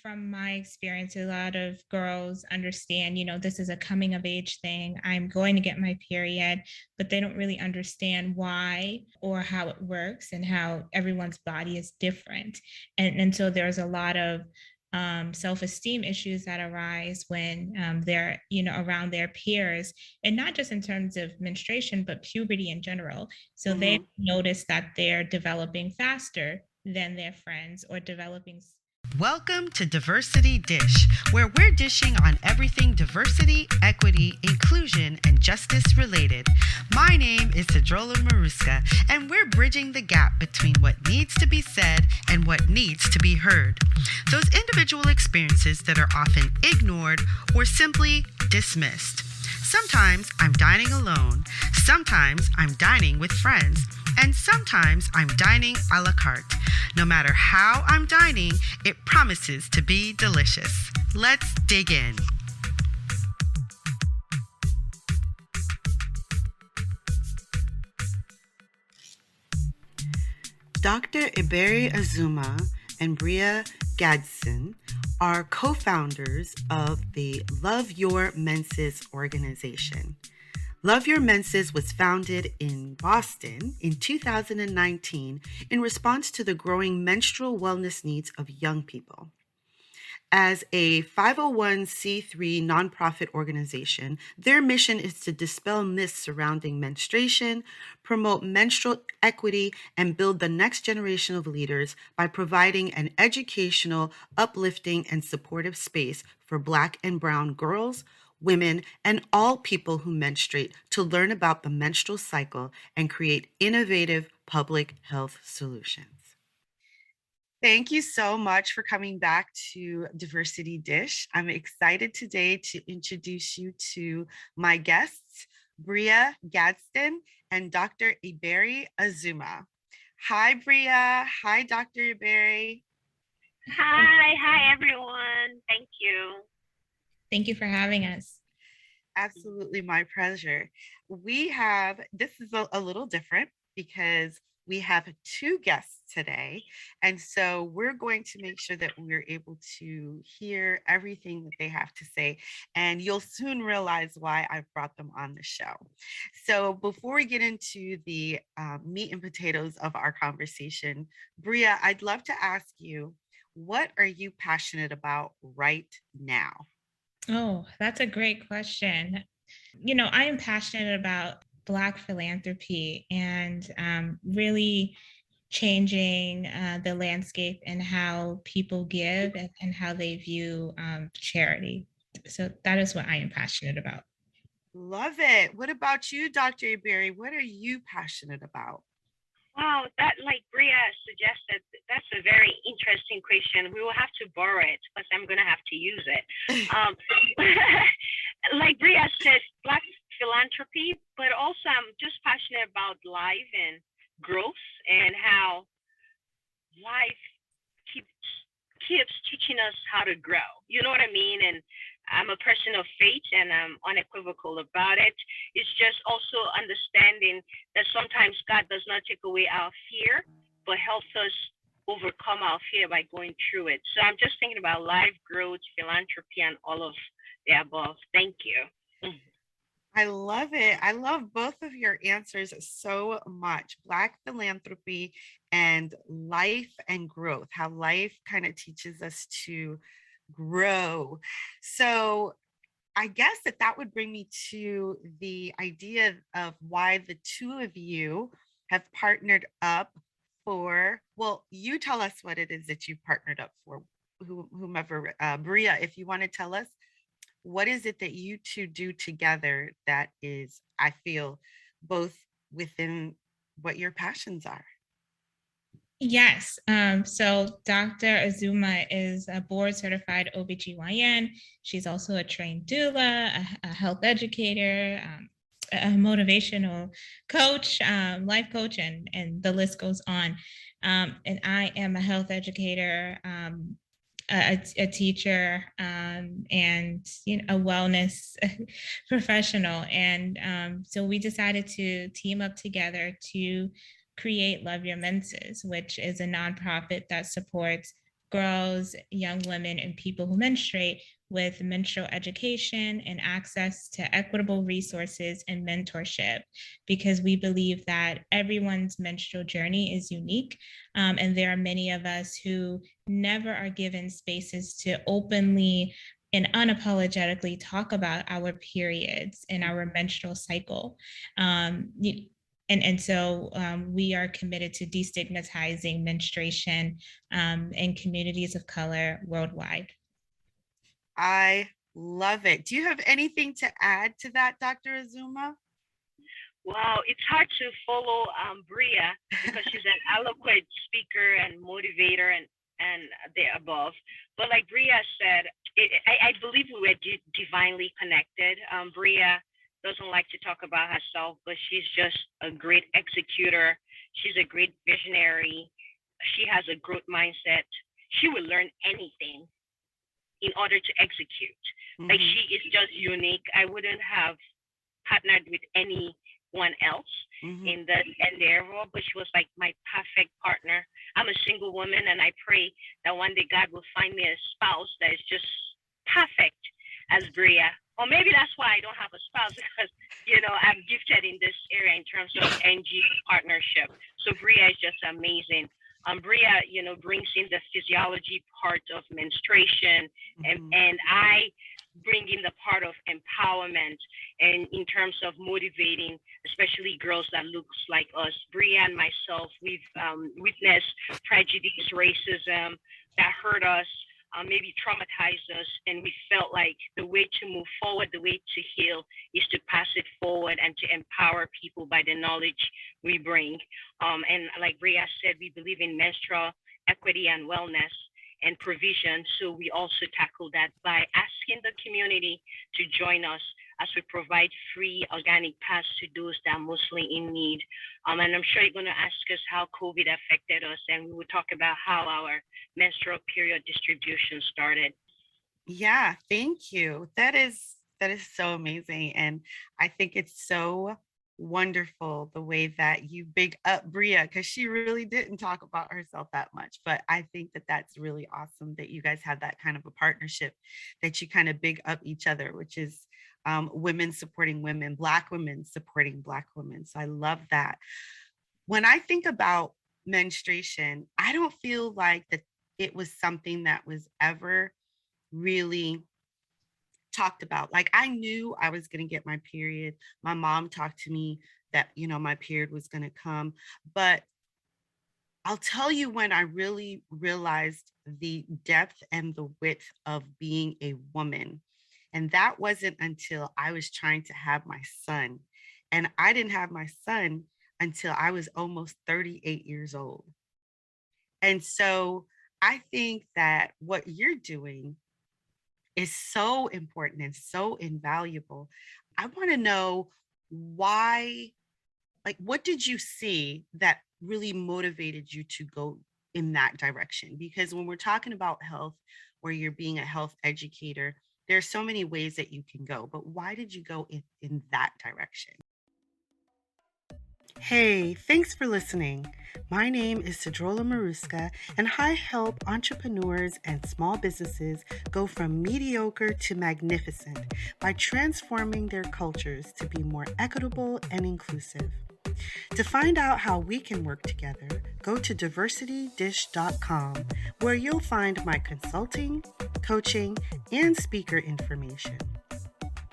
From my experience, a lot of girls understand, this is a coming of age thing. I'm going to get my period, but they don't really understand why or how it works and how everyone's body is different. And so there's a lot of self-esteem issues that arise when they're, around their peers, and not just in terms of menstruation, but puberty in general. So they Mhm. notice that they're developing faster than their friends or developing. Welcome to Diversity Dish, where we're dishing on everything diversity, equity, inclusion, and justice related. My name is Sedruola Maruska, and we're bridging the gap between what needs to be said and what needs to be heard. Those individual experiences that are often ignored or simply dismissed. Sometimes I'm dining alone, sometimes I'm dining with friends, and sometimes I'm dining a la carte. No matter how I'm dining, it promises to be delicious. Let's dig in. Dr. Ebere Azumah and Bria Gadsden are co-founders of the Love Your Menses organization. Love Your Menses was founded in Boston in 2019 in response to the growing menstrual wellness needs of young people. As a 501c3 nonprofit organization, their mission is to dispel myths surrounding menstruation, promote menstrual equity, and build the next generation of leaders by providing an educational, uplifting, and supportive space for Black and Brown girls, women, and all people who menstruate to learn about the menstrual cycle and create innovative public health solutions. Thank you so much for coming back to Diversity Dish. I'm excited today to introduce you to my guests, Bria Gadsden and Dr. Ebere Azumah. Hi, Bria. Hi, Dr. Ebere. Hi everyone. Thank you. Thank you for having us. Absolutely, my pleasure. This is a little different because we have two guests today. And so we're going to make sure that we're able to hear everything that they have to say. And you'll soon realize why I brought them on the show. So before we get into the meat and potatoes of our conversation, Bria, I'd love to ask you, what are you passionate about right now? Oh, that's a great question. I am passionate about Black philanthropy and really changing the landscape and how people give and how they view charity. So that is what I am passionate about. Love it. What about you, Dr. Ebere? What are you passionate about? Wow, that like Bria suggested, that's a very interesting question. We will have to borrow it because I'm gonna have to use it. Like Bria said, Black philanthropy, but also I'm just passionate about life and growth and how life keeps keeps teaching us how to grow. You know what I mean? And I'm a person of faith and I'm unequivocal about it. It's just also understanding that sometimes God does not take away our fear, but helps us overcome our fear by going through it. So I'm just thinking about life, growth, philanthropy, and all of the above. Thank you. I love it. I love both of your answers so much. Black philanthropy and life and growth, how life kind of teaches us to grow. So I guess that would bring me to the idea of why the two of you have partnered up for, well, you tell us what it is that you partnered up for, whomever, Bria, if you want to tell us, what is it that you two do together that is, I feel, both within what your passions are? Yes. So Dr. Azumah is a board certified OBGYN. She's also a trained doula, a health educator, a motivational coach, life coach, and the list goes on. And I am a health educator, a teacher, and a wellness professional. And so we decided to team up together to create Love Your Menses, which is a nonprofit that supports girls, young women, and people who menstruate with menstrual education and access to equitable resources and mentorship, because we believe that everyone's menstrual journey is unique. And there are many of us who never are given spaces to openly and unapologetically talk about our periods and our menstrual cycle. And so we are committed to destigmatizing menstruation in communities of color worldwide. I love it. Do you have anything to add to that, Dr. Azumah? Wow, it's hard to follow Bria because she's an eloquent speaker and motivator and the above. But like Bria said, I believe we were divinely connected. Bria doesn't like to talk about herself, but she's just a great executor. She's a great visionary. She has a growth mindset. She will learn anything in order to execute. Mm-hmm. Like she is just unique. I wouldn't have partnered with anyone else in the endeavor, but she was like my perfect partner. I'm a single woman, and I pray that one day God will find me a spouse that is just perfect as Bria. Or maybe that's why I don't have a spouse, because I'm gifted in this area in terms of NG partnership. So Bria is just amazing. Bria, brings in the physiology part of menstruation, and I bring in the part of empowerment and in terms of motivating, especially girls that looks like us. Bria and myself, we've witnessed prejudice, racism that hurt us, maybe traumatized us, and we felt like the way to move forward, the way to heal, is to pass it forward and to empower people by the knowledge we bring. And like Bria said, we believe in menstrual equity and wellness and provision. So we also tackle that by asking the community to join us as we provide free organic paths to those that are mostly in need. And I'm sure you're going to ask us how COVID affected us, and we will talk about how our menstrual period distribution started. Yeah, thank you. That is so amazing. And I think it's so wonderful the way that you big up Bria, because she really didn't talk about herself that much. But I think that that's really awesome that you guys have that kind of a partnership, that you kind of big up each other, which is women supporting women, Black women supporting Black women. So I love that. When I think about menstruation, I don't feel like that it was something that was ever really talked about. Like, I knew I was going to get my period. My mom talked to me that, my period was going to come. But I'll tell you when I really realized the depth and the width of being a woman. And that wasn't until I was trying to have my son. And I didn't have my son until I was almost 38 years old. And so I think that what you're doing is so important and so invaluable. I want to know why, like, what did you see that really motivated you to go in that direction? Because when we're talking about health, or you're being a health educator, there's so many ways that you can go, but why did you go in that direction? Hey, thanks for listening. My name is Sedruola Maruska, and I help entrepreneurs and small businesses go from mediocre to magnificent by transforming their cultures to be more equitable and inclusive. To find out how we can work together, go to diversitydish.com, where you'll find my consulting, coaching, and speaker information.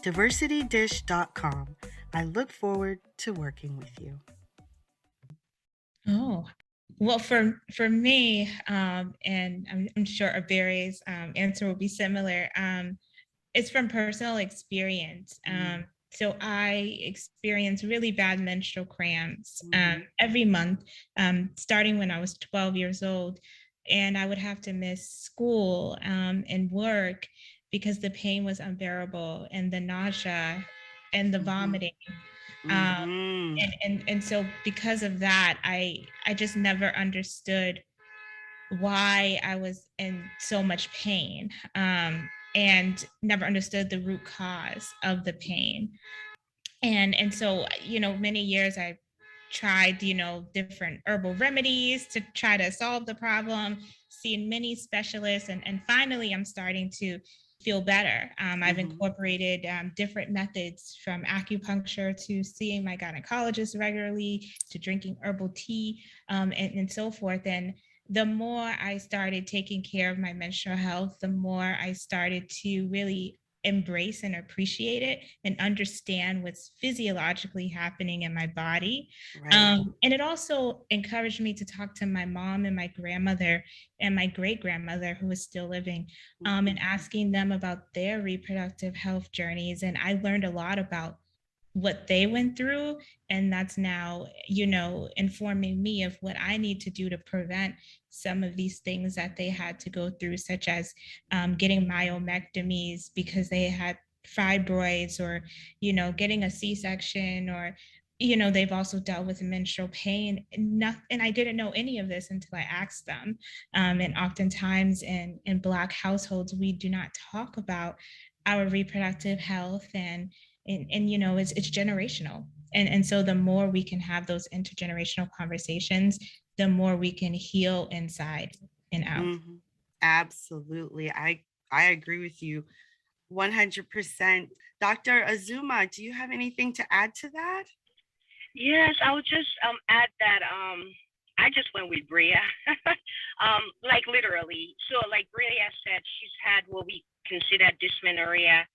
diversitydish.com. I look forward to working with you. Oh, well, for me, and I'm sure Ebere's answer will be similar. It's from personal experience. So I experience really bad menstrual cramps every month, starting when I was 12 years old, and I would have to miss school and work because the pain was unbearable, and the nausea and the vomiting. And so because of that, I just never understood why I was in so much pain, and never understood the root cause of the pain. And so, many years I tried, different herbal remedies to try to solve the problem, seen many specialists, and finally I'm starting to feel better. I've incorporated different methods, from acupuncture to seeing my gynecologist regularly to drinking herbal tea, and so forth. And the more I started taking care of my menstrual health, the more I started to really embrace and appreciate it and understand what's physiologically happening in my body. Right. And it also encouraged me to talk to my mom and my grandmother and my great grandmother, who is still living, and asking them about their reproductive health journeys. And I learned a lot about what they went through, and that's now informing me of what I need to do to prevent some of these things that they had to go through, such as getting myomectomies because they had fibroids, or getting a C-section, or they've also dealt with menstrual pain. And I didn't know any of this until I asked them. And oftentimes in Black households, we do not talk about our reproductive health, and it's generational. And so the more we can have those intergenerational conversations, the more we can heal inside and out. Absolutely. I agree with you 100%. Dr. Azumah, do you have anything to add to that? Yes, I would just add that I just went with Bria. Like literally. So like Bria said, she's had what we consider dysmenorrhea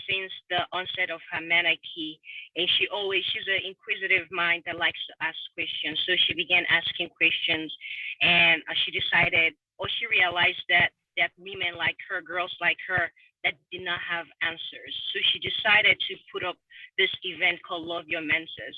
since the onset of her menarche. And she's an inquisitive mind that likes to ask questions. So she began asking questions, and she decided, or she realized that women like her, girls like her, that did not have answers. So she decided to put up this event called Love Your Menses.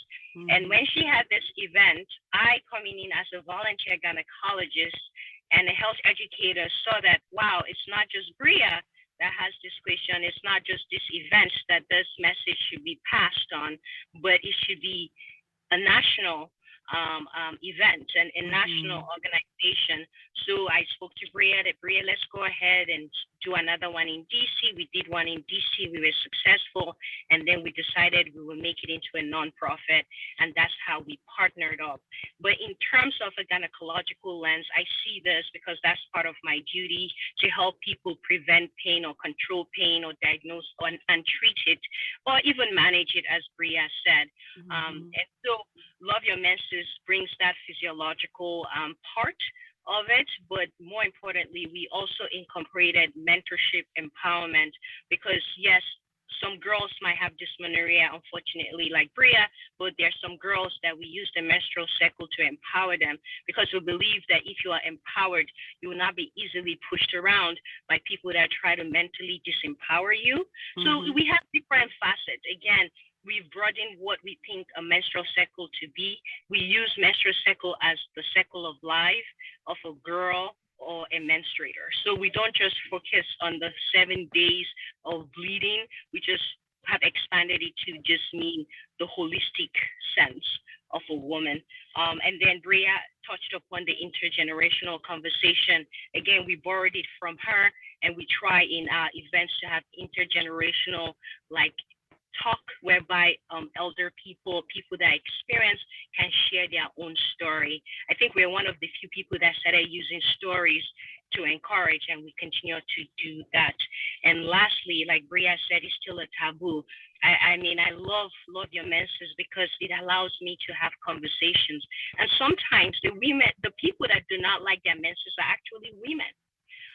And when she had this event, I, coming in as a volunteer gynecologist and a health educator, saw that, wow, it's not just Bria that has this question. It's not just this event that this message should be passed on, but it should be a national event and a national organization. So I spoke to Bria that, Bria, let's go ahead and do another one in DC. We did one in DC. We were successful. And then we decided we will make it into a nonprofit. And that's how we partnered up. But in terms of a gynecological lens, I see this because that's part of my duty, to help people prevent pain or control pain or diagnose and treat it, or even manage it, as Bria said. And so Love Your Menses brings that physiological part of it, but more importantly, we also incorporated mentorship empowerment, because yes, some girls might have dysmenorrhea, unfortunately, like Bria, but there's some girls that we use the menstrual cycle to empower them, because we believe that if you are empowered, you will not be easily pushed around by people that try to mentally disempower you. So we have different facets. Again, we've broadened what we think a menstrual cycle to be. We use menstrual cycle as the cycle of life of a girl or a menstruator. So we don't just focus on the 7 days of bleeding. We just have expanded it to just mean the holistic sense of a woman. And then Bria touched upon the intergenerational conversation. Again, we borrowed it from her, and we try in our events to have intergenerational, like, talk, whereby elder people that experience, can share their own story. I think we're one of the few people that started using stories to encourage, and we continue to do that. And lastly, like Bria said, it's still a taboo. I mean, I love Your Menses because it allows me to have conversations. And sometimes the people that do not like their menses are actually women.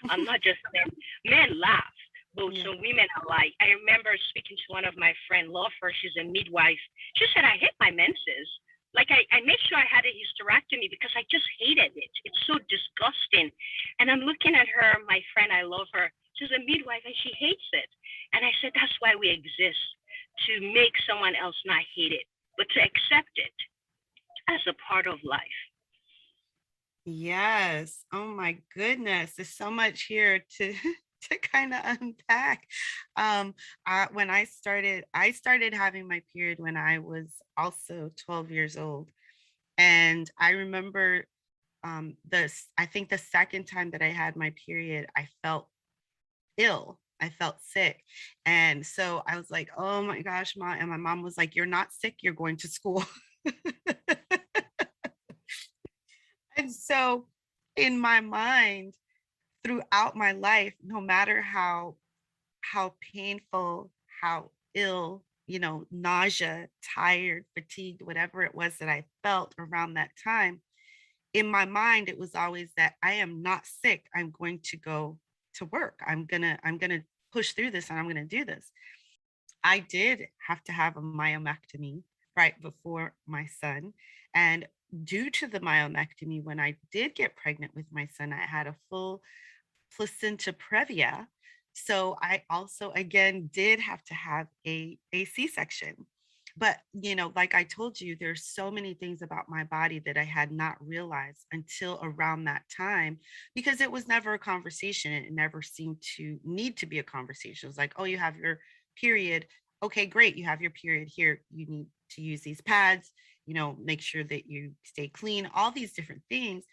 I'm not just men. Men laugh. But some women are like, I remember speaking to one of my friend, love her, she's a midwife. She said, I hate my menses. Like I made sure I had a hysterectomy because I just hated it. It's so disgusting. And I'm looking at her, my friend, I love her. She's a midwife and she hates it. And I said, that's why we exist, to make someone else not hate it, but to accept it as a part of life. Yes. Oh my goodness. There's so much here to kind of unpack. When I started having my period when I was also 12 years old. And I remember I think the second time that I had my period, I felt ill. I felt sick. And so I was like, oh my gosh, Mom. And my mom was like, you're not sick, you're going to school. And so in my mind, throughout my life, no matter how painful, how ill, nausea, tired, fatigued, whatever it was that I felt around that time, in my mind it was always that I am not sick. I'm going to go to work. I'm going to push through this and I'm going to do this. I did have to have a myomectomy right before my son. And due to the myomectomy, when I did get pregnant with my son, I had a full placenta previa. So I also, again, did have to have a C-section. But, like I told you, there's so many things about my body that I had not realized until around that time, because it was never a conversation. It never seemed to need to be a conversation. It was like, oh, you have your period. Okay, great. You have your period here. You need to use these pads, make sure that you stay clean, all these different things,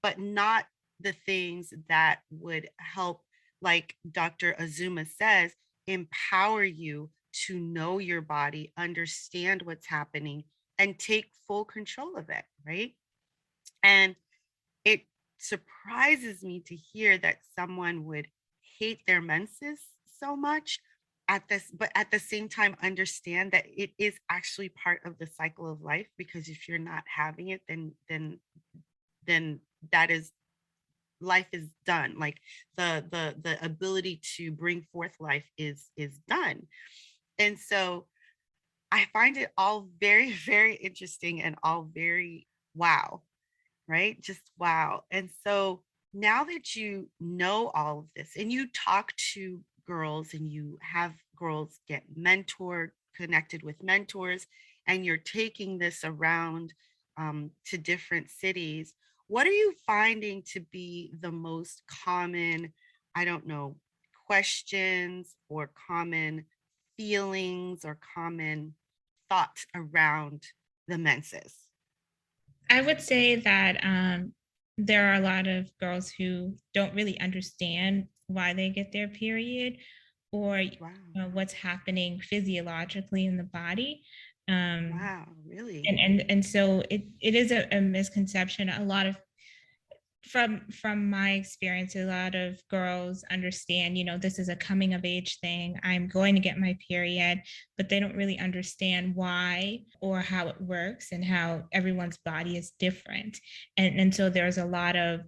but not the things that would help, like Dr. Azumah says, empower you to know your body, understand what's happening, and take full control of it, right? And it surprises me to hear that someone would hate their menses so much but at the same time understand that it is actually part of the cycle of life, because if you're not having it, then that is, life is done. Like the ability to bring forth life is done. And so I find it all very very interesting and all very wow, right? Just wow. And so now that you know all of this and you talk to girls and you have girls get mentored, connected with mentors, and you're taking this around to different cities, what are you finding to be the most common, I don't know, questions or common feelings or common thoughts around the menses? I would say that there are a lot of girls who don't really understand why they get their period, or Wow. what's happening physiologically in the body. Um, Wow, really? and so it is a misconception. A lot of, from my experience, a lot of girls understand, this is a coming of age thing. I'm going to get my period, but they don't really understand why or how it works and how everyone's body is different. And so there's a lot of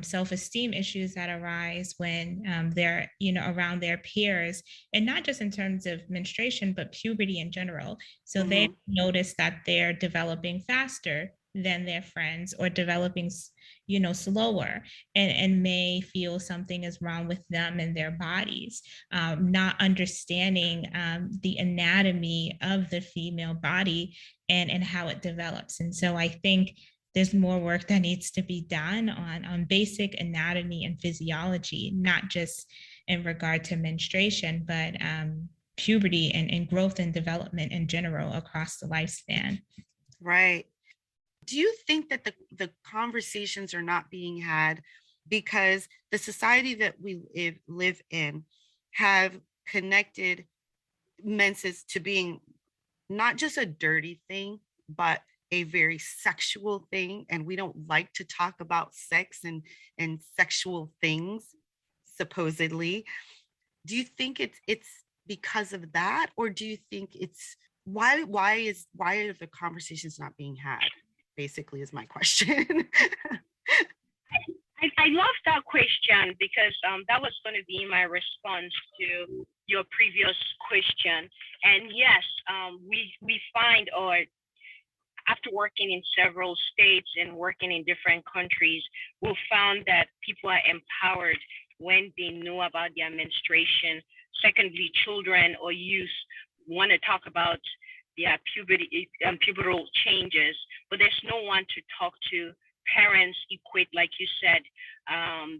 self-esteem issues that arise when they're, around their peers, and not just in terms of menstruation, but puberty in general. So they Hmm. notice that they're developing faster than their friends, or developing slower, and may feel something is wrong with them and their bodies, not understanding the anatomy of the female body, and how it develops. And so I think there's more work that needs to be done on basic anatomy and physiology, not just in regard to menstruation, but puberty and growth and development in general across the lifespan. Right. Do you think that the conversations are not being had because the society that we live in have connected menses to being not just a dirty thing, but a very sexual thing, and we don't like to talk about sex and sexual things, supposedly? Do you think it's because of that, or do you think it's why are the conversations not being had, basically, is my question. I love that question because that was going to be my response to your previous question. And yes, we find, or after working in several states and working in different countries, we found that people are empowered when they know about their menstruation. Secondly, children or youth want to talk about their puberty, pubertal changes, but there's no one to talk to. Parents equate, like you said,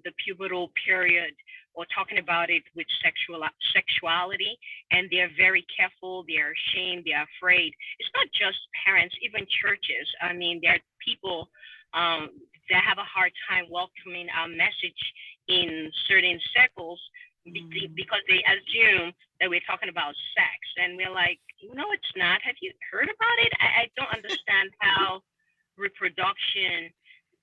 the pubertal period, or talking about it with sexuality, and they're very careful. They're ashamed. They're afraid. It's not just parents, even churches. I mean, there are people that have a hard time welcoming our message in certain circles because they assume that we're talking about sex, and we're like, no, it's not. Have you heard about it? I don't understand how reproduction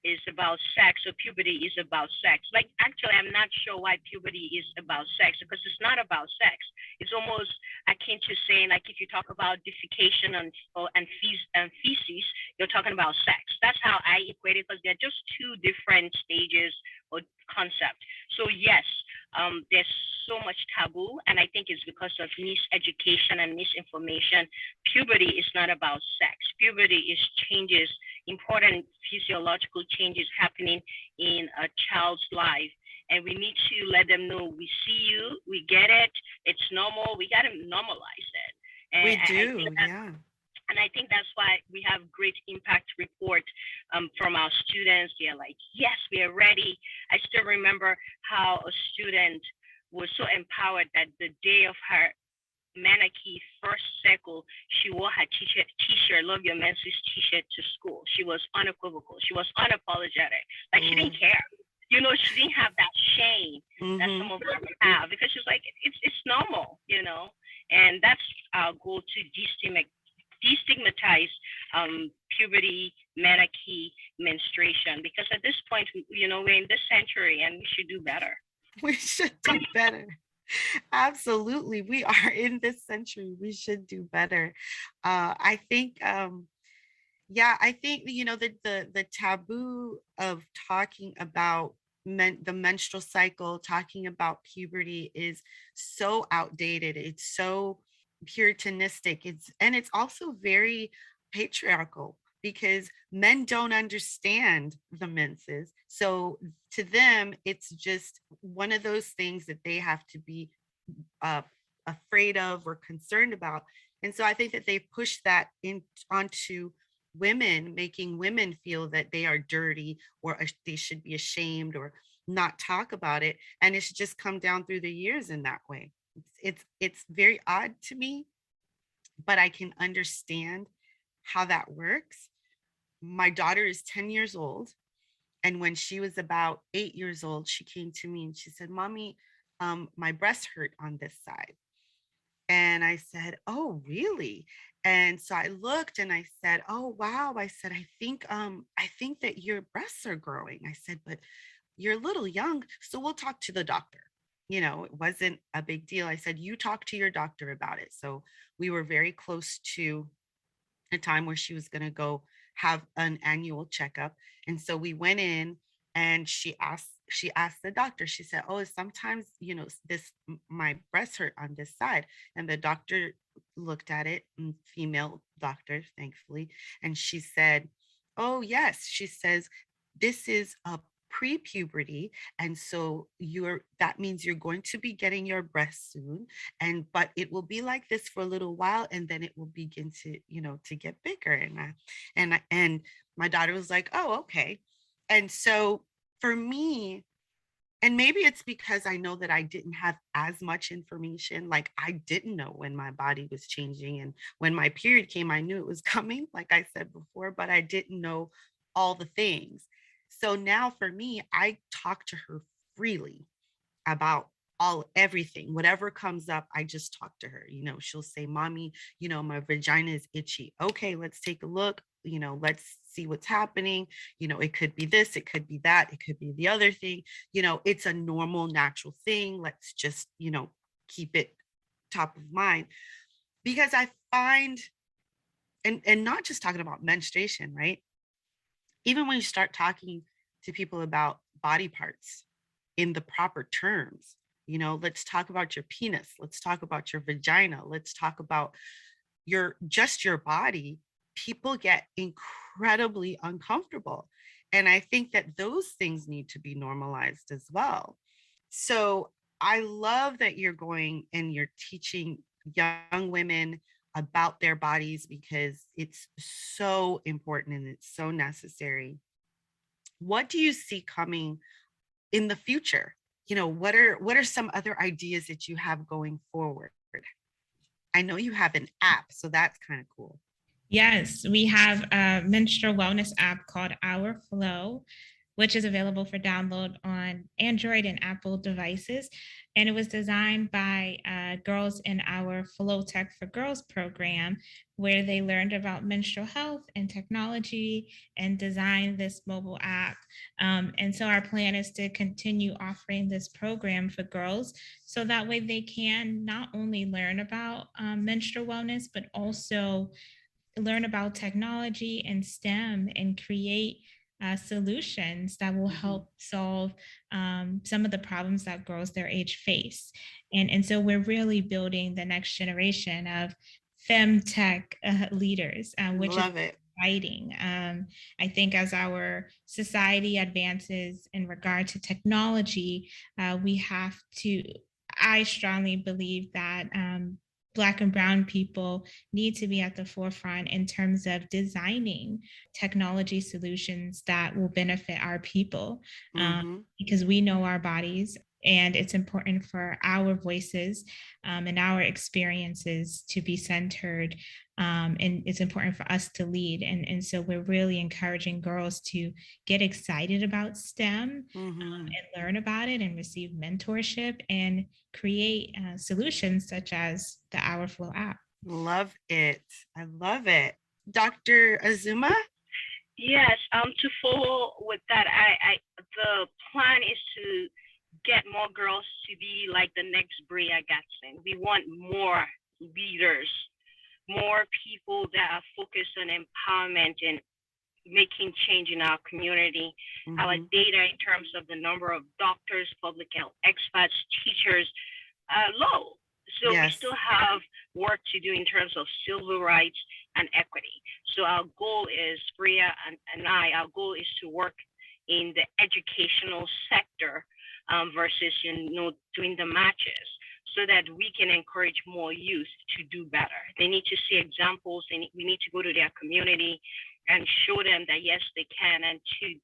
is about sex or puberty is about sex. Like, actually, I'm not sure why puberty is about sex, because it's not about sex. It's almost akin to saying, like, if you talk about defecation and feces, you're talking about sex. That's how I equate it, because they're just two different stages or concept. So yes, there's so much taboo, and I think it's because of miseducation and misinformation. Puberty is not about sex. Puberty is changes, important physiological changes happening in a child's life. And we need to let them know we see you, we get it, it's normal, we got to normalize it. And We do, yeah. and I think that's why we have great impact report from our students. They're like, yes, we are ready. I still remember how a student was so empowered that the day of her Manaki first cycle, she wore her t-shirt, Love Your Menses t-shirt to school. She was unequivocal. She was unapologetic. Like, she didn't care. She didn't have that shame that some of us have, because she's like, it's normal, and that's our goal, to destigmatize puberty, menarche, menstruation, because at this point, we're in this century and we should do better. We should do better. Absolutely. We are in this century. We should do better. I think, I think, the taboo of talking about the menstrual cycle, talking about puberty is so outdated. It's so puritanistic. It's also very patriarchal, because men don't understand the menses. So to them, it's just one of those things that they have to be afraid of or concerned about. And so I think that they've pushed that onto women, making women feel that they are dirty, or they should be ashamed or not talk about it. And it's just come down through the years in that way. It's very odd to me, but I can understand how that works. My daughter is 10 years old. And when she was about 8 years old, she came to me and she said, Mommy, my breast hurt on this side. And I said, oh, really? And so I looked and I said, oh, wow. I said, I think that your breasts are growing. I said, but you're a little young, so we'll talk to the doctor. It wasn't a big deal. I said, you talk to your doctor about it. So we were very close to a time where she was going to go have an annual checkup. And so we went in, and she asked the doctor, she said, oh, sometimes, my breasts hurt on this side. And the doctor looked at it, female doctor, thankfully. And she said, oh, yes. She says, this is a pre-puberty, and so that means you're going to be getting your breasts soon, but it will be like this for a little while, and then it will begin to to get bigger. And my daughter was like, oh, okay. And so for me, and maybe it's because I know that I didn't have as much information. Like, I didn't know when my body was changing, and when my period came, I knew it was coming, like I said before, but I didn't know all the things. So now for me, I talk to her freely about everything, whatever comes up. I just talk to her. She'll say, Mommy, my vagina is itchy. Okay, let's take a look. Let's see what's happening. It could be this, it could be that, it could be the other thing. It's a normal, natural thing. Let's just, keep it top of mind. Because I find, and not just talking about menstruation, right? Even when you start talking to people about body parts in the proper terms, let's talk about your penis, let's talk about your vagina, let's talk about your body, people get incredibly uncomfortable. And I think that those things need to be normalized as well. So I love that you're going and you're teaching young women about their bodies, because it's so important and it's so necessary. What do you see coming in the future? What are some other ideas that you have going forward? I know you have an app, so that's kind of cool. Yes, we have a menstrual wellness app called Our Flow, which is available for download on Android and Apple devices. And it was designed by girls in our Flow Tech for Girls program, where they learned about menstrual health and technology and designed this mobile app. And so our plan is to continue offering this program for girls so that way they can not only learn about menstrual wellness, but also learn about technology and STEM and create solutions that will help solve some of the problems that girls their age face. And so we're really building the next generation of femtech leaders, which is Love it. exciting. I think as our society advances in regard to technology, we have to, I strongly believe that Black and Brown people need to be at the forefront in terms of designing technology solutions that will benefit our people, because we know our bodies, and it's important for our voices and our experiences to be centered. And it's important for us to lead. And so we're really encouraging girls to get excited about STEM and learn about it and receive mentorship and create solutions such as the Our Flow app. Love it. I love it. Dr. Azumah? Yes, to follow with that, I the plan is to get more girls to be like the next Bria Gadsden. We want more leaders, more people that are focused on empowerment and making change in our community. Our data in terms of the number of doctors, public health experts, teachers are low. So we still have work to do in terms of civil rights and equity. So our goal is, Bria and our goal is to work in the educational sector versus, doing the matches, so that we can encourage more youth to do better. They need to see examples. We need to go to their community and show them that, yes, they can, and to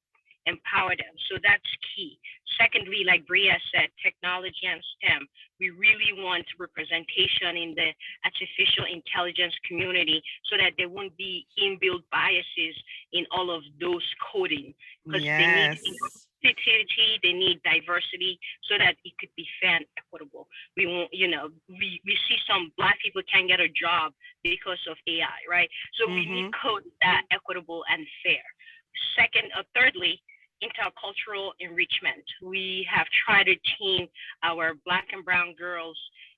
empower them. So that's key. Secondly, like Bria said, technology and STEM. We really want representation in the artificial intelligence community so that there won't be inbuilt biases in all of those coding, because they need inclusivity, they need diversity so that it could be fair and equitable. We won't, we see some Black people can't get a job because of AI, right? So we need code that equitable and fair. Thirdly, intercultural enrichment. We have tried to team our Black and Brown girls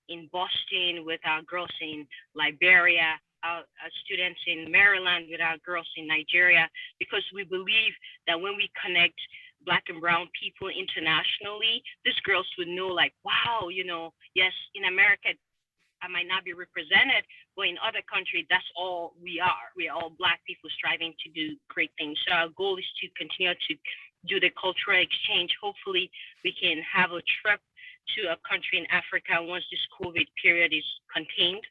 in Boston with our girls in Liberia, our students in Maryland with our girls in Nigeria, because we believe that when we connect Black and Brown people internationally, these girls would know, like, wow, yes, in America, I might not be represented, but in other countries, that's all we are. We are all Black people striving to do great things. So our goal is to continue to do the cultural exchange. Hopefully, we can have a trip to a country in Africa once this COVID period is contained.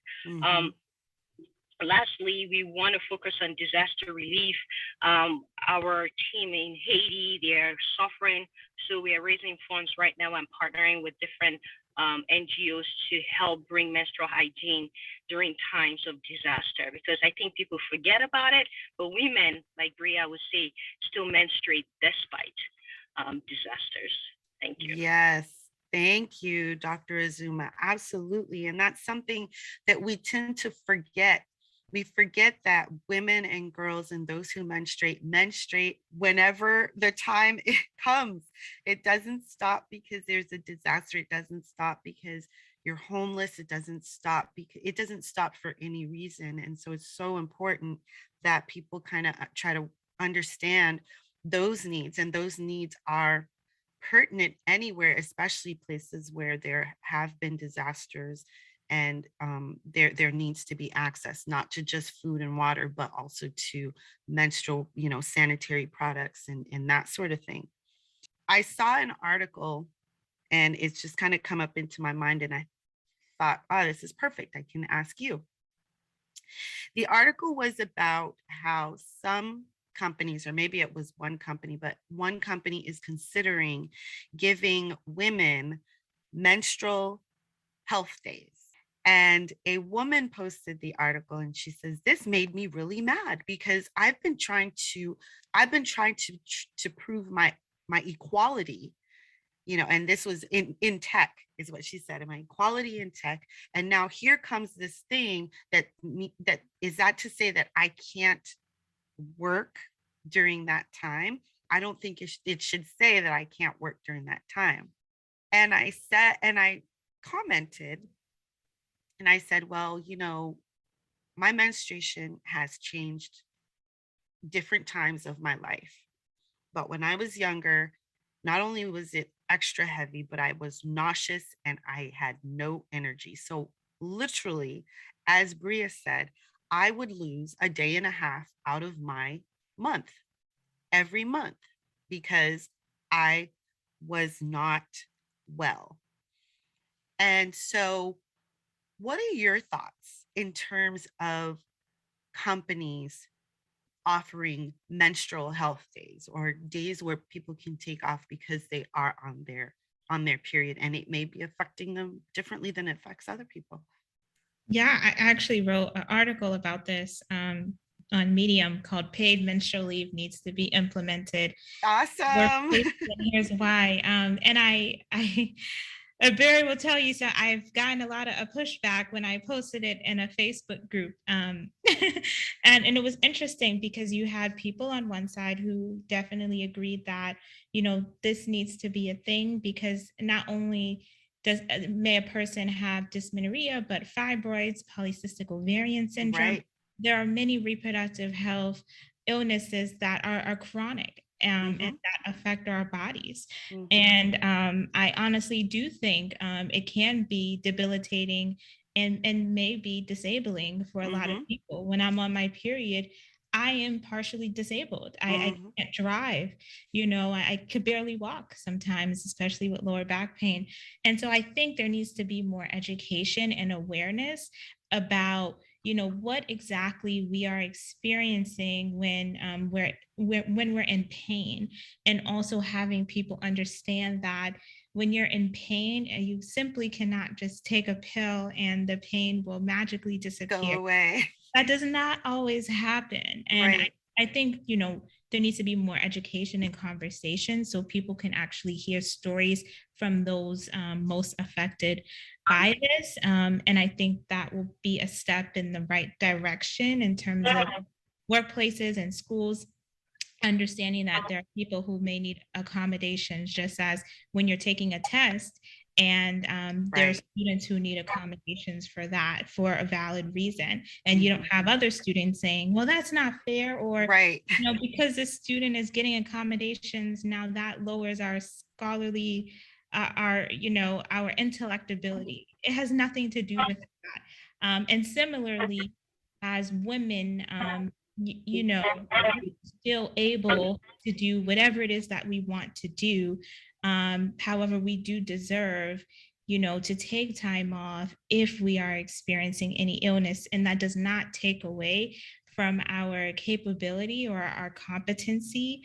Lastly, we want to focus on disaster relief. Our team in Haiti, they're suffering. So we are raising funds right now and partnering with different NGOs to help bring menstrual hygiene during times of disaster, because I think people forget about it, but women, like Bria would say, still menstruate despite disasters. Thank you. Yes. Thank you, Dr. Azumah. Absolutely. And that's something that we tend to forget. We forget that women and girls and those who menstruate whenever the time it comes. It doesn't stop because there's a disaster. It doesn't stop because you're homeless. It doesn't stop because it doesn't stop for any reason. And so it's so important that people kind of try to understand those needs, and those needs are pertinent anywhere, especially places where there have been disasters, and there needs to be access, not to just food and water, but also to menstrual, sanitary products and that sort of thing. I saw an article and it's just kind of come up into my mind, and I thought, oh, this is perfect. I can ask you. The article was about how some companies, or maybe it was one company, but one company is considering giving women menstrual health days. And a woman posted the article and she says, this made me really mad because I've been trying to prove my my equality, and this was in tech, is what she said, my equality in tech. And now here comes this thing that is that to say that I can't work during that time? I don't think it should say that I can't work during that time. And I commented, and I said, well, my menstruation has changed different times of my life. But when I was younger, not only was it extra heavy, but I was nauseous and I had no energy. So literally, as Bria said, I would lose a day and a half out of my month every month because I was not well. And so, what are your thoughts in terms of companies offering menstrual health days, or days where people can take off because they are on their period, and it may be affecting them differently than it affects other people? Yeah, I actually wrote an article about this on Medium called "Paid Menstrual Leave Needs to Be Implemented." Awesome. Workplace, and here's why. And Barry will tell you, so I've gotten a lot of a pushback when I posted it in a Facebook group. And it was interesting because you had people on one side who definitely agreed that, this needs to be a thing, because not only may a person have dysmenorrhea, but fibroids, polycystic ovarian syndrome. Right. There are many reproductive health illnesses that are chronic, and that affect our bodies. And I honestly do think it can be debilitating and maybe disabling for a lot of people. When I'm on my period, I am partially disabled. I can't drive. I could barely walk sometimes, especially with lower back pain. And so I think there needs to be more education and awareness about what exactly we are experiencing when we're in pain, and also having people understand that when you're in pain, you simply cannot just take a pill and the pain will magically disappear. Go away. That does not always happen. And Right. I think, there needs to be more education and conversation so people can actually hear stories from those most affected by this. And I think that will be a step in the right direction in terms of workplaces and schools, understanding that there are people who may need accommodations, just as when you're taking a test, and there are students who need accommodations for that for a valid reason, and you don't have other students saying, well, that's not fair, or because this student is getting accommodations, now that lowers our scholarly our intellect ability. It has nothing to do with that. And similarly, as women, we're still able to do whatever it is that we want to do. However, we do deserve, to take time off if we are experiencing any illness, and that does not take away from our capability or our competency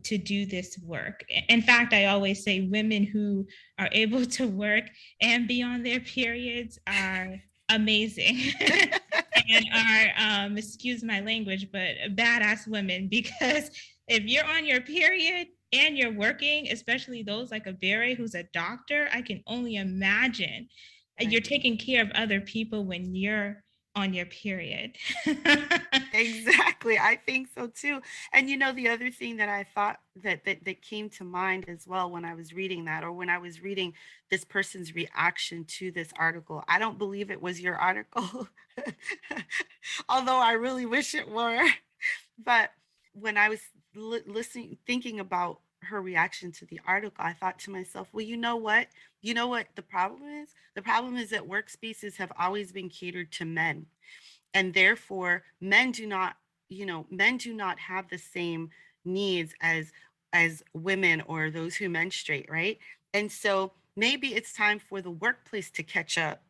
to do this work. In fact, I always say women who are able to work and be on their periods are amazing and are, excuse my language, but badass women, because if you're on your period and you're working, especially those like Ebere, who's a doctor, I can only imagine you're taking care of other people when you're on your period. Exactly. I think so too. And the other thing that I thought that came to mind as well when I was reading that, or when I was reading this person's reaction to this article, I don't believe it was your article, although I really wish it were. But when I was listening, thinking about her reaction to the article, I thought to myself, well, you know what? You know what the problem is? The problem is that workspaces have always been catered to men. And therefore, men do not have the same needs as women or those who menstruate, right? And so maybe it's time for the workplace to catch up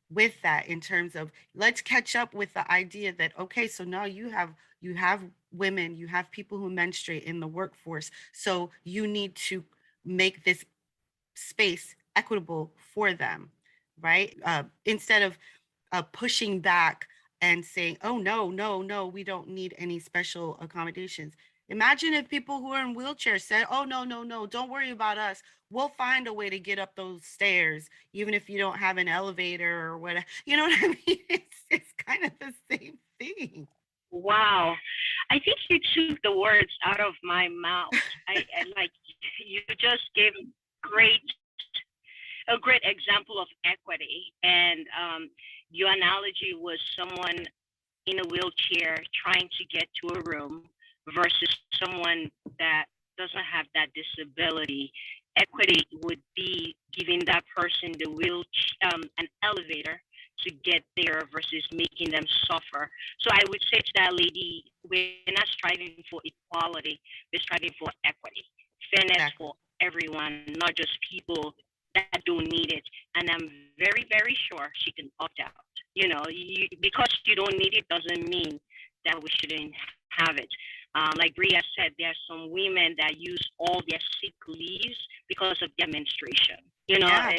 with that, in terms of, let's catch up with the idea that, okay, so now you have women, you have people who menstruate in the workforce, so you need to make this space equitable for them, right? Instead of pushing back and saying, oh, no, we don't need any special accommodations. Imagine if people who are in wheelchairs said, oh, no, no, no, don't worry about us. We'll find a way to get up those stairs, even if you don't have an elevator or whatever. You know what I mean? It's kind of the same thing. Wow. I think you took the words out of my mouth. I like you just gave great a great example of equity, and your analogy was someone in a wheelchair trying to get to a room versus someone that doesn't have that disability. Equity would be giving that person the an elevator to get there versus making them suffer. So I would say to that lady, we're not striving for equality, we're striving for equity, fairness Exactly. for everyone, not just people that don't need it. And I'm very, very sure she can opt out. Because you don't need it doesn't mean that we shouldn't have it. Like Bria said, there are some women that use all their sick leaves because of their menstruation. Yeah.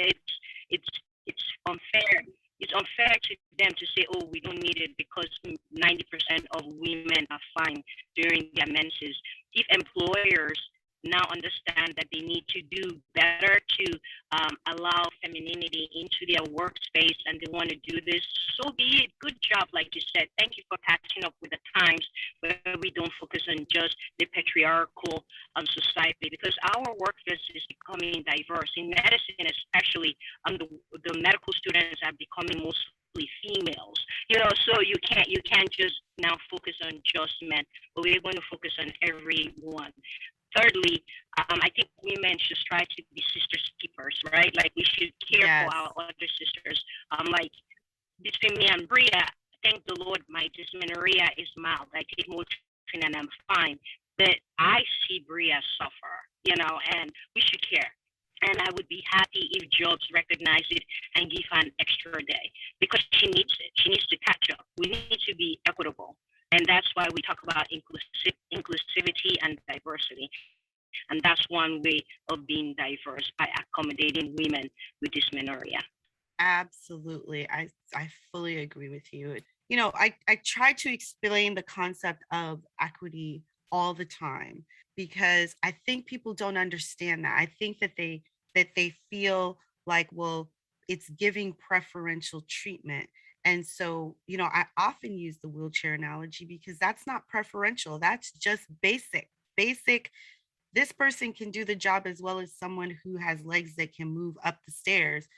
It's it's unfair. It's unfair to them to say, "Oh, we don't need it because 90% of women are fine during their menses." If employers now understand that they need to do better to allow femininity into their workspace and they want to do this, so be it. Good job, like you said. Thank you for catching up with the times where we don't focus on just the patriarchal society, because our workforce is becoming diverse. In medicine, especially, the medical students are becoming mostly females. So you can't just now focus on just men, but we're going to focus on everyone. Thirdly, I think women should strive to be sisters keepers, right? Like we should care for Yes. our other sisters. Like between me and Bria, thank the Lord, my dysmenorrhea is mild. I take Motrin and I'm fine. But I see Bria suffer, and we should care. And I would be happy if jobs recognize it and give her an extra day because she needs it. She needs to catch up. We need to be equitable. And that's why we talk about inclusivity and diversity. And that's one way of being diverse by accommodating women with dysmenorrhea. Absolutely. I fully agree with you. I try to explain the concept of equity all the time because I think people don't understand that. I think that they feel like, well, it's giving preferential treatment. And so, I often use the wheelchair analogy because that's not preferential. That's just basic. This person can do the job as well as someone who has legs that can move up the stairs.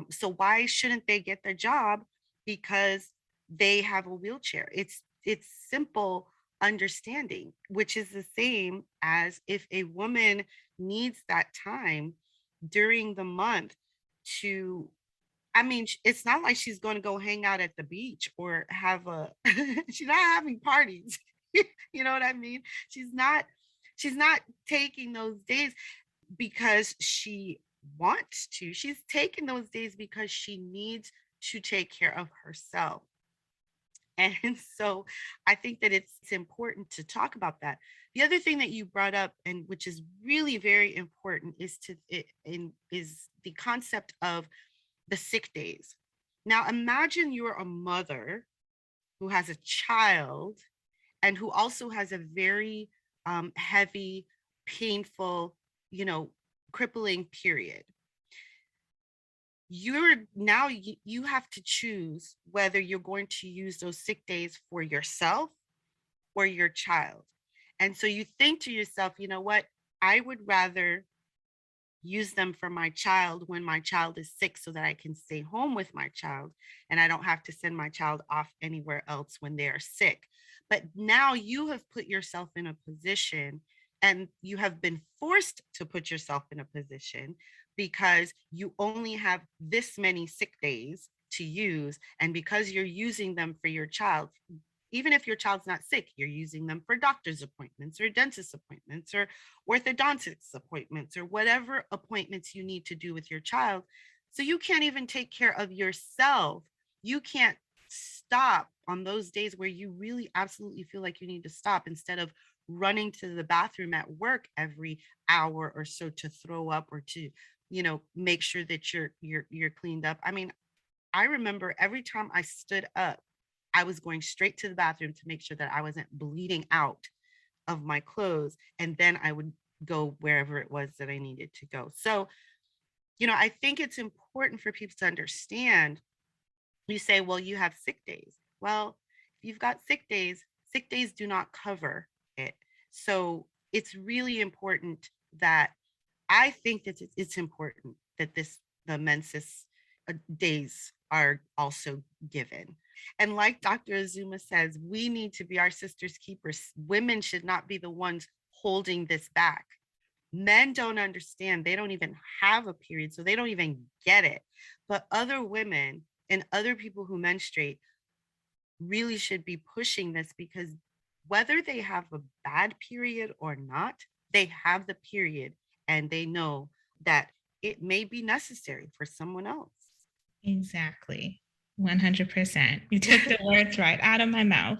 So why shouldn't they get their job because they have a wheelchair? It's simple understanding, which is the same as if a woman needs that time during the month to, I mean, it's not like she's going to go hang out at the beach or have she's not having parties. You know what I mean? She's not she's not taking those days because she wants to. She's taking those days because she needs to take care of herself. And so I think that it's important to talk about that. The other thing that you brought up, and which is really very important, is the concept of the sick days. Now imagine you're a mother who has a child and who also has a very heavy, painful, crippling period. You have to choose whether you're going to use those sick days for yourself or your child. And so you think to yourself, you know what? I would rather use them for my child when my child is sick so that I can stay home with my child and I don't have to send my child off anywhere else when they are sick. But now you have put yourself in a position and you have been forced to put yourself in a position because you only have this many sick days to use. And because you're using them for your child, even if your child's not sick, you're using them for doctor's appointments or dentist appointments or orthodontist appointments or whatever appointments you need to do with your child. So you can't even take care of yourself. You can't stop on those days where you really absolutely feel like you need to stop instead of running to the bathroom at work every hour or so to throw up or to, make sure that you're cleaned up. I mean, I remember every time I stood up, I was going straight to the bathroom to make sure that I wasn't bleeding out of my clothes, and then I would go wherever it was that I needed to go. So, I think it's important for people to understand. You say, well, you have sick days. Well, if you've got sick days do not cover it. So it's really important that I think that it's important that the menses days are also given. And like Dr. Azumah says, we need to be our sisters' keepers. Women should not be the ones holding this back. Men don't understand. They don't even have a period, so they don't even get it. But other women and other people who menstruate really should be pushing this, because whether they have a bad period or not, they have the period and they know that it may be necessary for someone else. Exactly. 100%. You took the words right out of my mouth.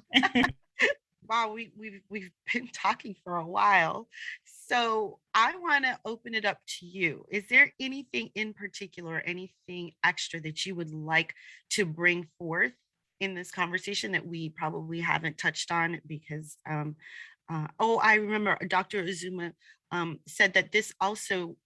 Wow, we've been talking for a while. So I want to open it up to you. Is there anything in particular, anything extra that you would like to bring forth in this conversation that we probably haven't touched on? Because I remember Dr. Azumah said that this also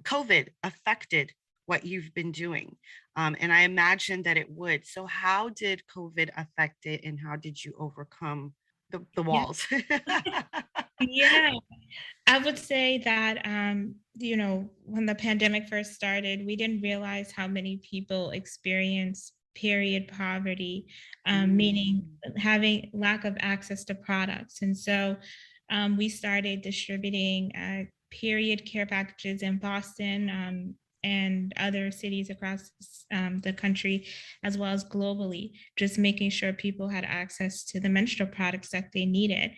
COVID affected what you've been doing. And I imagine that it would. So how did COVID affect it, and how did you overcome the walls? Yeah, I would say that, when the pandemic first started, we didn't realize how many people experience period poverty, meaning having lack of access to products. And so we started distributing period care packages in Boston, and other cities across the country, as well as globally, just making sure people had access to the menstrual products that they needed.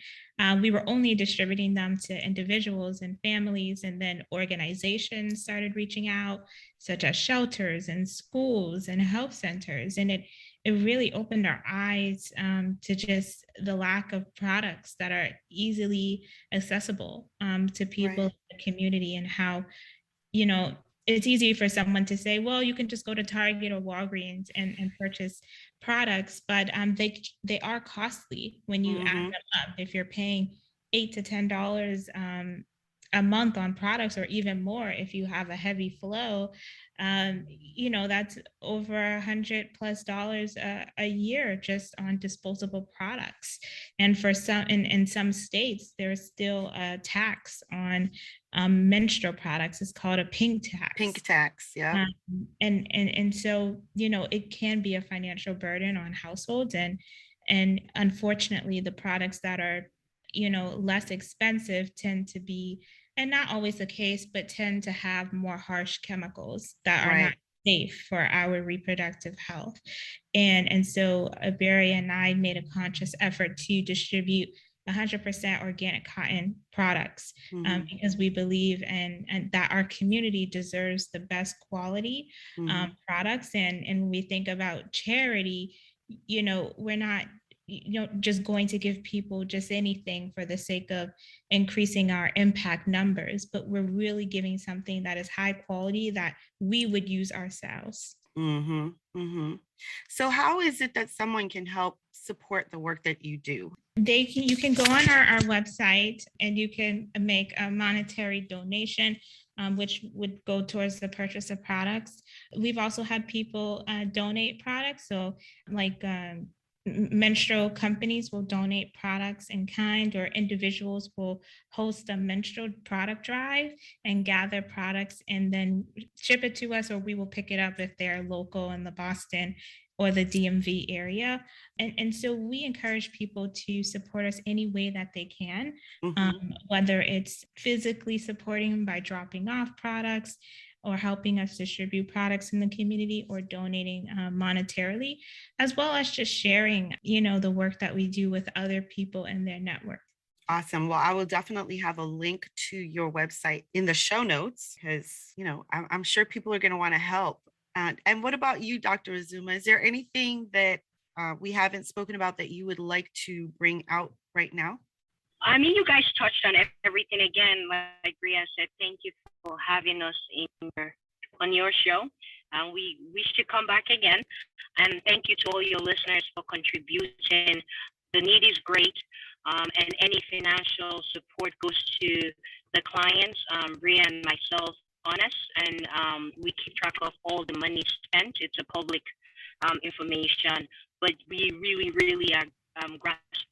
We were only distributing them to individuals and families, and then organizations started reaching out, such as shelters and schools and health centers. And it really opened our eyes to just the lack of products that are easily accessible to people Right. in the community, and how, you know, it's easy for someone to say, well, you can just go to Target or Walgreens and purchase products, but they are costly when you add Mm-hmm. them up. If you're paying $8 to $10 a month on products, or even more if you have a heavy flow, that's over $100+ a year just on disposable products. And for some, in some states, there's still a tax on menstrual products. It's called a pink tax. Pink tax, yeah. And so, it can be a financial burden on households, and unfortunately the products that are, less expensive tend to be, and not always the case, but tend to have more harsh chemicals that are not Right. safe for our reproductive health. And so Ebere and I made a conscious effort to distribute 100% organic cotton products, Mm-hmm. because we believe and that our community deserves the best quality Mm-hmm. products. And when we think about charity, we're not, just going to give people just anything for the sake of increasing our impact numbers, but we're really giving something that is high quality that we would use ourselves. Mm-hmm. Mm-hmm. So how is it that someone can help support the work that you do? You can go on our website, and you can make a monetary donation, which would go towards the purchase of products. We've also had people donate products. So like menstrual companies will donate products in kind, or individuals will host a menstrual product drive and gather products and then ship it to us, or we will pick it up if they're local in the Boston or the DMV area. And so we encourage people to support us any way that they can, Mm-hmm. whether it's physically supporting by dropping off products, or helping us distribute products in the community, or donating monetarily, as well as just sharing, the work that we do with other people in their network. Awesome. Well, I will definitely have a link to your website in the show notes, because, I'm sure people are going to want to help. And what about you, Dr. Azumah? Is there anything that we haven't spoken about that you would like to bring out right now? I mean, you guys touched on everything again. Like Bria said, thank you for having us on your show. We wish to come back again. And thank you to all your listeners for contributing. The need is great. and any financial support goes to the clients. Bria and myself honest, and we keep track of all the money spent. It's a public information, but we really are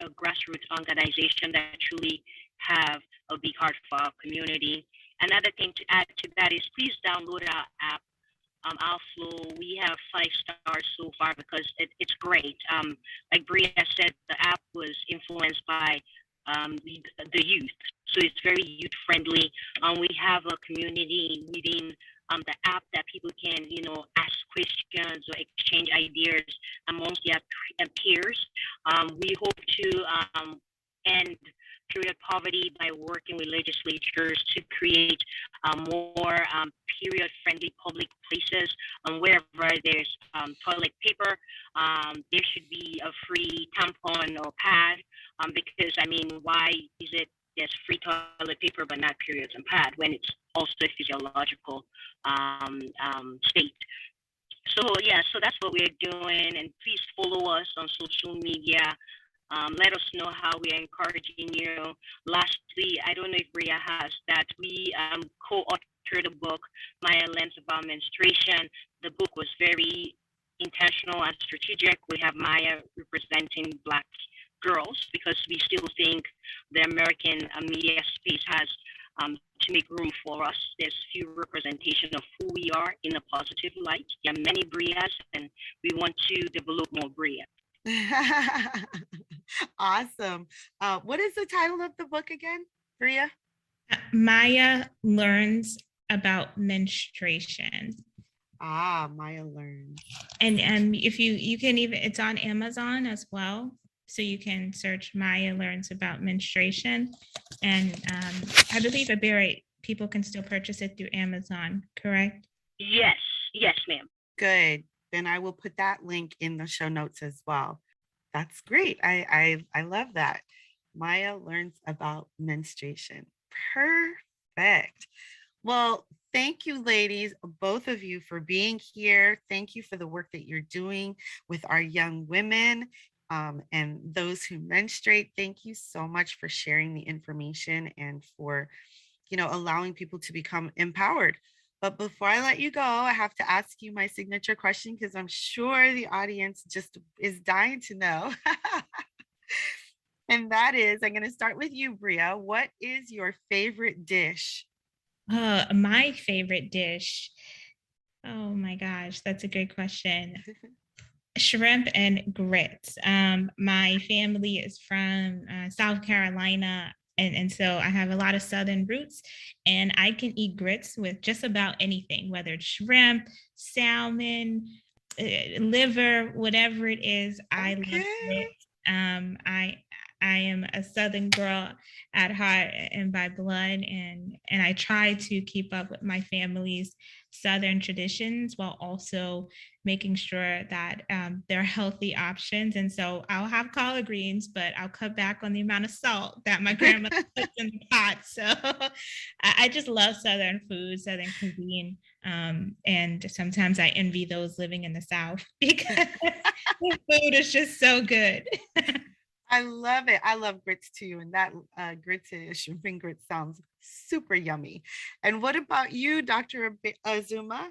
a grassroots organization that truly have a big heart for our community. Another thing to add to that is please download our app, Outflow. We have 5 stars so far because it's great. Like Bria said, the app was influenced by the youth, so it's very youth friendly. We have a community within the app that people can, ask questions or exchange ideas amongst their peers. We hope to end period poverty by working with legislatures to create more period-friendly public places. Wherever there's toilet paper, there should be a free tampon or pad. Because I mean, why is it there's free toilet paper but not periods and pad when it's also a physiological state? So yeah, so that's what we're doing, and please follow us on social media. Let us know how we are encouraging you. Lastly, I don't know if Bria has that. We co-authored a book, Maya Learns About Menstruation. The book was very intentional and strategic. We have Maya representing Black girls because we still think the American media space has to make room for us. There's few representation of who we are in a positive light. There are many Brias, and we want to develop more Bria. Awesome. What is the title of the book again, Bria? Maya Learns About Menstruation. Maya Learns. And if you can even, it's on Amazon as well. So you can search Maya Learns About Menstruation. And I believe Ebere, people can still purchase it through Amazon, correct? Yes, ma'am. Good. Then I will put that link in the show notes as well. That's great. I love that. Maya Learns About Menstruation. Perfect. Well, thank you, ladies, both of you, for being here. Thank you for the work that you're doing with our young women and those who menstruate. Thank you so much for sharing the information and for, allowing people to become empowered. But before I let you go, I have to ask you my signature question because I'm sure the audience just is dying to know. And that is, I'm going to start with you, Bria. What is your favorite dish? My favorite dish. Oh my gosh, that's a great question. Shrimp and grits. My family is from South Carolina. And so I have a lot of Southern roots, and I can eat grits with just about anything, whether it's shrimp, salmon, liver, whatever it is. I love grits. I am a Southern girl at heart and by blood, and I try to keep up with my family's Southern traditions while also making sure that there are healthy options. And so I'll have collard greens, but I'll cut back on the amount of salt that my grandma puts in the pot. So I just love Southern food, Southern cuisine. And sometimes I envy those living in the South because the food is just so good. I love it. I love grits too. And that grits and shrimp and grits sounds super yummy. And what about you, Dr. Azumah?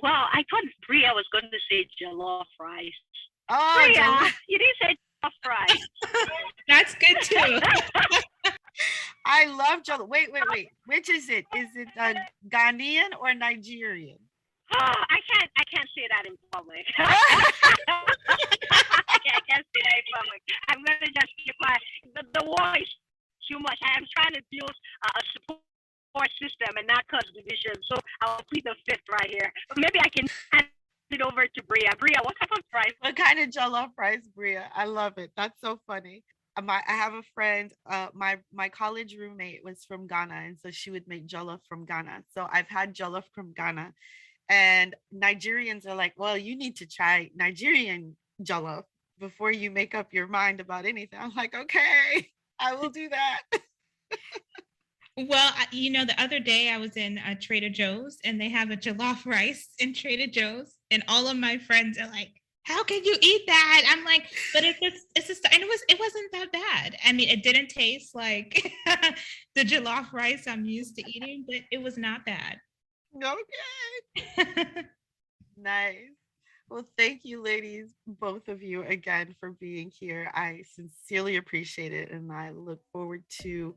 Well, I thought Bria was going to say jollof rice. Oh, Bria, you didn't say jollof rice. That's good too. I love jollof. Wait. Which is it? Is it Ghanaian or Nigerian? Oh, I can't say that in public. I can't say that in public. I'm gonna just keep the voice too much. I'm trying to build a support system and not cause division. So I'll plead the fifth right here. But maybe I can hand it over to Bria. Bria, what type of rice? What kind of jollof rice, Bria? I love it. That's so funny. I have a friend, my college roommate was from Ghana, and so she would make jollof from Ghana. So I've had jollof from Ghana. And Nigerians are like, well, you need to try Nigerian jollof before you make up your mind about anything. I'm like, okay, I will do that. Well, the other day I was in Trader Joe's, and they have a jollof rice in Trader Joe's, and all of my friends are like, how can you eat that? I'm like, but and it wasn't that bad. I mean, it didn't taste like the jollof rice I'm used to eating, but it was not bad. Okay. Nice. Well, thank you, ladies, both of you, again for being here. I sincerely appreciate it, and I look forward to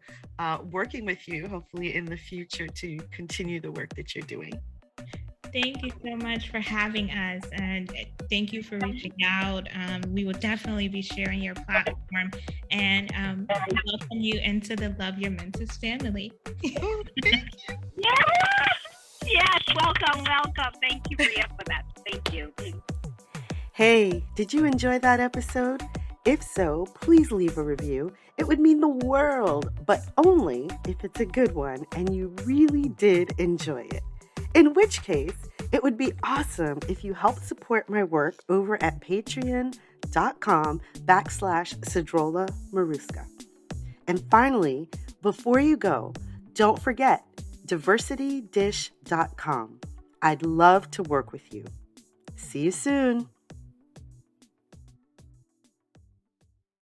working with you, hopefully in the future, to continue the work that you're doing. Thank you so much for having us, and thank you for reaching out. We will definitely be sharing your platform, and we welcome you into the Love Your Menses family. Oh, thank you. Yes, welcome. Thank you, Bria, for that. Thank you. Hey, did you enjoy that episode? If so, please leave a review. It would mean the world, but only if it's a good one and you really did enjoy it. In which case, it would be awesome if you help support my work over at patreon.com/Sedruola Maruska. And finally, before you go, don't forget diversitydish.com. I'd love to work with you. See you soon.